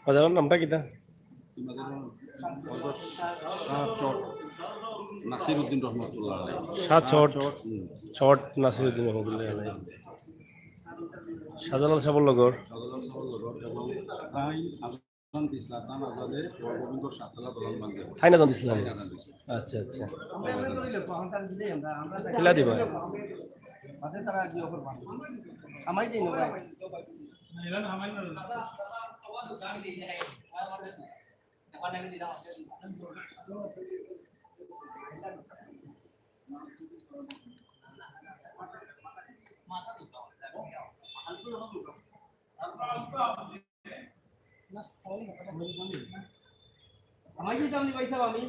বাজারের নামটা কিটা? নাসির উদ্দিন রহমতুল্লাহ আলাইহি। চট নাসির উদ্দিন রহমতুল্লাহ আলাইহি। শাহজালাল সাবর লগর শাহজালাল সাহেবের লগর এবং তাই আজান দিছিলা তান আজাদে গোবিন্দ সাতলা দলাল বান্ধে ঠাই না জানিছিলাম। আজান দিছে। আচ্ছা আচ্ছা খেলা দিবা তারা কি অফার পান আমাই দিন ভাই আমাই দিতাম নি পয়সা আমি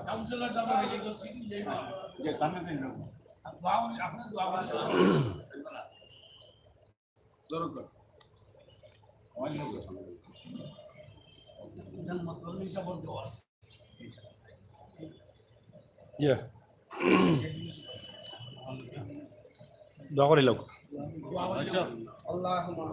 কাউন্সিলর যাবে লিগ্যাল সিটি যাইবে যে কানে দেন দোয়া আপনি দোয়া দরকার অন্য কথা জান মতলব হিসাব দেওয়া আছে ইয়া দোয়া করি লোক আচ্ছা আল্লাহুম্মা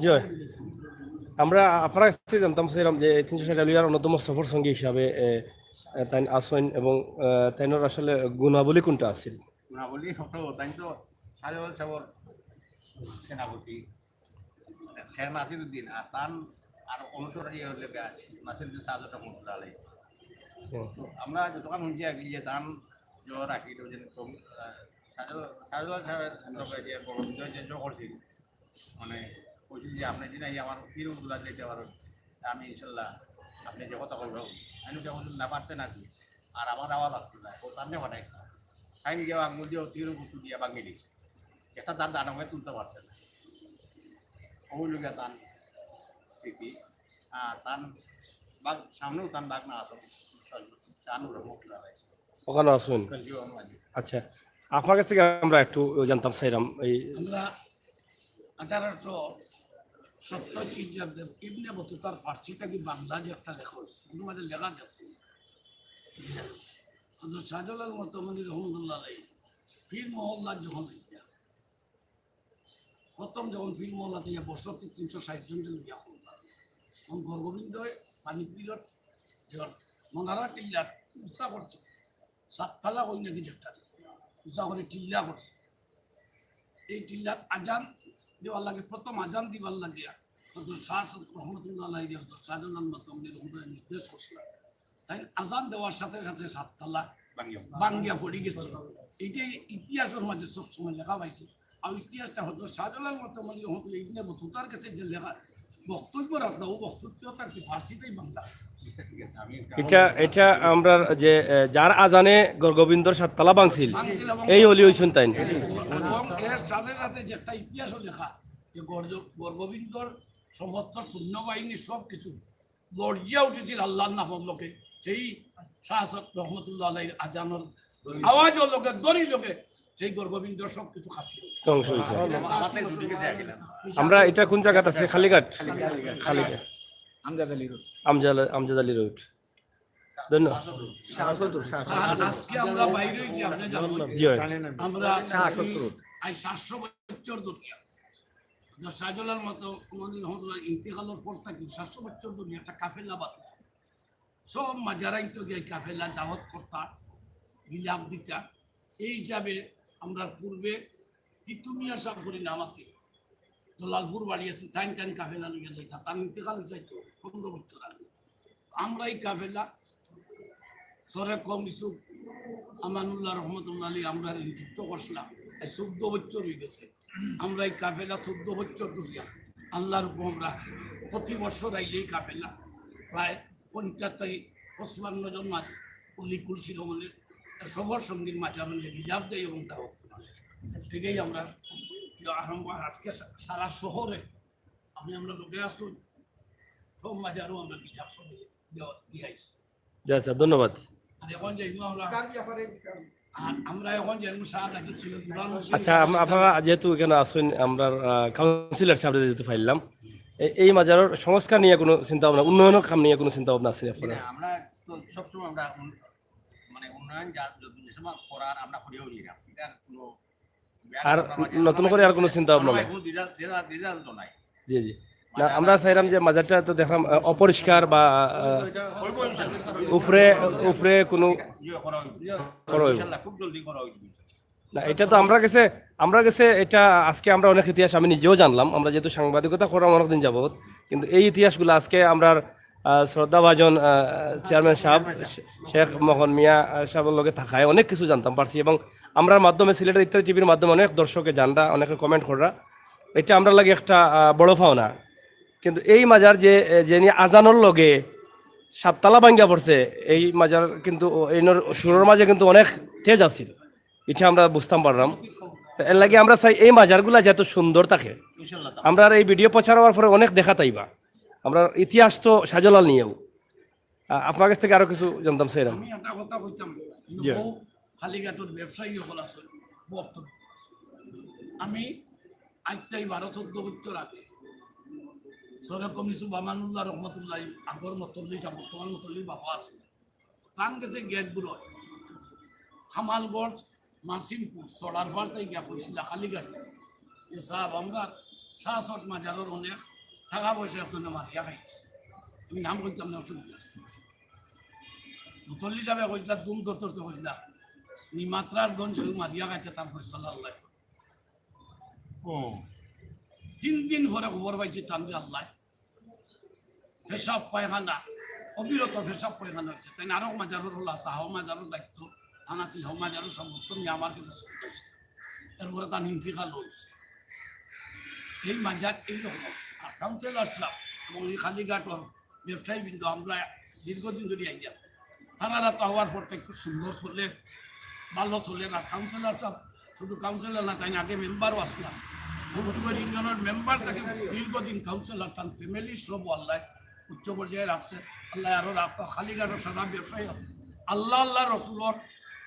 জয় আমরা আপনার কাছ থেকে জানতাম সেরকম যে 360 আলিয়ার অন্যতম সফর সঙ্গী হিসাবে তাই আসেন এবং তাইনোর আসলে গুণাবলী কোনটা আছিল? গুণাবলী হতো তাই তো শাহজালাল সাহেবর সেনাপতি শেখ নাসির উদ্দিন আর তার আর অনুসরণী হলে নাসির উদ্দিন শাহজালাল রহমতুল্লাহ আলাইহি। আমরা যতক্ষণ শুনছি আর কি যে তান জ্বর রাখি যে শাহজালাল সাহেবের যে গোবিন্দ যে জয় করছিল মানে কইছিল যে আপনি দিন আমার কিরু গুলা যেতে পারেন আমি ইনশাল্লাহ আপনি যে কথা কইব আমি যখন না পারতে না আর আমার আওয়াজ আসছে না ও তার নেওয়া নাই খাই নিজে আঙুল দিয়ে তিরু কুতু দিয়ে ভাঙিয়ে দিয়েছে একটা তার দাঁড়া হয়ে তুলতে পারছে না ওই লোক তান স্মৃতি আর তার বাঘ সামনেও তার দাগ না আসো চানুর মুখ লাগাইছে ওখানে আসুন। আচ্ছা আপনার কাছ থেকে আমরা একটু জানতাম সাইরাম এই আমরা 1870 খ্রিস্টাব্দে ইবনে বতুতার ফার্সিটা কি বাংলা যে একটা লেখা হয়েছে ওর মাঝে লেখা যাচ্ছে হযরত শাহজালাল মতমনি রহমতুল্লাহ আলাইহি ফির মহল্লা যখন প্রথম যখন ফির মহল্লাতে বসতি 360 জন লইয়া করলাম তখন গর্গবিন্দ পানি পিলট মনারা টিল্লা উৎসাহ করছে সাততলা হই নাকি যেটা উৎসাহ করে টিল্লা করছে এই টিল্লাত আজান দেওয়ার লাগে প্রথম আজান দিবার লাগিয়া হয়তো শাহ রহমতুল্লাহ আলাইহি হয়তো শাহজালাল মতমনি রহমতুল্লাহ নির্দেশ করছিলেন তাই আজান দেওয়ার সাথে সাথে সাততলা বাঙ্গিয়া পড়ে গেছে এইটাই ইতিহাসের মাঝে সবসময় লেখা পাইছে আর ইতিহাসটা হয়তো শাহজালাল মতমনি রহমতুল্লাহ ইবনে বতুতার কাছে যে লেখা বক্তব্য রাখলো ও বক্তব্যটা কি ফার্সিতেই বাংলা এটা আমরা যে যার আজানে গর্গবিন্দর সাততলা ভাঙছিল এই অলি হইছুন তাই এবং এর সাথে সাথে যে একটা ইতিহাসও লেখা যে গর্গবিন্দর সমস্ত সৈন্যবাহিনী সব কিছু লজ্জা উঠেছিল আল্লাহর নামের লোকে, সেই শাহসত রহমতুল্লাহ আলাইহির আজানোর আওয়াজও লোকে দড়ি লোকে সেই গোবিন্দ সব কিছু খাফি ধ্বংস হয়েছে। আমাদের ছুটি গেছে আগে আমরা এটা কোন জায়গাতে আছে? খালিঘাট, খালিঘাট, আমজাদ আলী রোড আমজাদ আলী রোড। ধন্যবাদ। আজকে আমরা বাইরে হয়েছি, আপনি জানেন জি হয়। আমরা আজ 700 বছর দুনিয়া শাহজালাল মতো কোনদিন রহমতুল্লাহ ইন্তেকালের পর থাকি 700 বছর দুনিয়া একটা কাফেলা বাদ সব মাজারাই তো গিয়ে কাফেলা দাওয়াত করতা গিলাফ দিতা। এই হিসাবে আমরা পূর্বে তিতুমিয়া সাহেব করে নাম আছে দলালপুর বাড়ি আছে, টাইম টাইম কাফেলা লইয়া যাইতা, তার ইন্তেকাল চাইতো 15 বছর আগে। আমরা এই কাফেলা সরে কম ইসু আমানুল্লাহ রহমতুল্লাহ আলী আমরা নিযুক্ত করছিলাম, 14 বছর হয়ে গেছে। আমরা এই কাফেলা 14 বছর ধরিয়া আল্লাহর উপর আমরা প্রতি বছর আইলে এই কাফেলা প্রায় 50-55 জন অলিকুল শিরোমণির সবর সঙ্গীর মাঝার গিলাফ দেয় এবং তাও এটাই আমরা আরম্ভ। আজকে সারা শহরে আপনি আমরা লোকে আসুন সব মাঝারও আমরা গিলাফ সবাই দিয়েছি। আচ্ছা, ধন্যবাদ। আর এখন যাইব আমরা এখন যাইব শাহ গাজী ছিল পুরান। আচ্ছা, আপনারা যেহেতু এখানে আসেন, আমরা কাউন্সিলর সাহেব যেহেতু ফাইলাম, এই মাজারের সংস্কার নিয়ে কোনো চিন্তা ভাবনা, উন্নয়নের কাম নিয়ে কোনো চিন্তা ভাবনা আছে আপনারা? আমরা তো সবসময় আমরা মানে উন্নয়ন যা সময় করার আমরা করিও নি না, এটার কোনো আর নতুন করে আর কোনো চিন্তা ভাবনা নাই? রেজাল্ট তো নাই। জি জি, না আমরা চাইলাম যে মাজারটা তো দেখলাম অপরিষ্কার বা উপরে উপরে কোনো করা হইব। খুব জলদি করা হইব না, এটা তো আমরা কাছে এটা আজকে আমরা অনেক ইতিহাস আমি নিজেও জানলাম, আমরা যেহেতু সাংবাদিকতা করাম অনেকদিন যাবত, কিন্তু এই ইতিহাসগুলো আজকে আমরা শ্রদ্ধাভাজন চেয়ারম্যান সাহেব শেখ মোহন মিয়া সাহেবের লগে থাকায় অনেক কিছু জানতাম পারছি, এবং আমরার মাধ্যমে সিলেটের ইত্যাদি টিভির মাধ্যমে অনেক দর্শকে জানরা, অনেকে কমেন্ট কররা, এটা আমরা লাগে একটা বড় পাওনা। কিন্তু এই মাজার যে নিয়ে আজানোর লগে 7 তালা ভাঙ্গা পড়ছে, এই মাজার কিন্তু এই সুরের মাঝে কিন্তু অনেক তেজ আছিল, এটা আমরা বুঝতাম পারলাম। এর লাগে আমরা চাই এই মাজারগুলা যত সুন্দর থাকে, আমরা এই ভিডিও প্রচার হওয়ার পরে অনেক দেখা তাইবা। আমরা ইতিহাস তো শাহজালাল নিয়েও আপনার কাছ থেকে আরো কিছু জানতাম স্যার। আমি একটা কথা কইতাম, জি। বহু খালিঘাটের ব্যবসায়ী সকল আছে বক্তব্য। আমি আজ তাই 12-14 বছর আগে সরে কমিশু বামানুল্লাহ রহমতুল্লাহ আগর মতল্লি বর্তমান মতল্লি বাবা আছে, তার কাছে গেটগুলো হামালগঞ্জ মাসিমপুর সড়ার ফার্তাই গিয়া কইছিল খালিঘাট যে সাহেব আমরা শাহসট মাজারের অনেক টাকা পয়সা এখন মারিয়া খাইছি। আমি নাম কইতাম না, অসুবিধা আছে। মতল্লি যাবে কইলা দুম দত্তরতে কইলা নিমাত্রার গঞ্জ মারিয়া খাইতে তার ফয়সালা আল্লাহ। 3 দিন পরে খবর পাইছি তানকে আল্লাহ পেশাব পায়খানা অবিরত পেশাব পায়খানা হয়েছে। তাই আরো মাজারের হল তাহাও মাজারের দায়িত্ব থানা ছিল, মাজারের সমস্ত নিয়ে আমার কাছে চলতেছে। এরপরে তার ইন্তিকাল হয়েছে। এই মাজার এইরকম আর কাউন্সিলর সাহেব এবং এই খালিঘাটর ব্যবসায়ী বিন্দু আমরা দীর্ঘদিন ধরে আইলাম, তারা তো হওয়ার পর থেকে খুব সুন্দর চলে, ভালো চলে। আর কাউন্সিলর সাহেব শুধু কাউন্সিলর না, তাই আগে মেম্বারও আসলাম, ইউনিয়নের মেম্বার থেকে দীর্ঘদিন কাউন্সিলর তার ফ্যামিলি সব আল্লাহ উচ্চ পর্যায়ে রাখছে। আল্লাহ আরো রাখতার খালিঘাটের সাদা ব্যবসায়ী আল্লাহ আল্লাহ রসুলর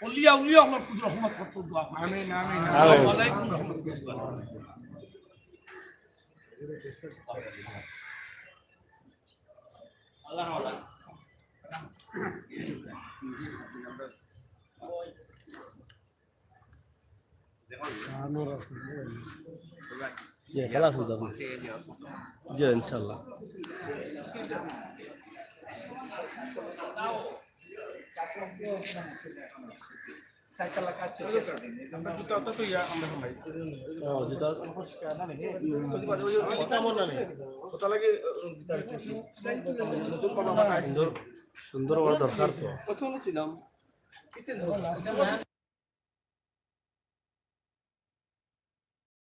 অলিয়া উলিয়া আমার কুদ রহমত করতে দোয়া করি। আসসালামু আলাইকুম রহমতুল্লাহ। জি, খেলা আছে তো আপনি? জি ইনশাল্লাহ। সুন্দর বড় দরকার তো।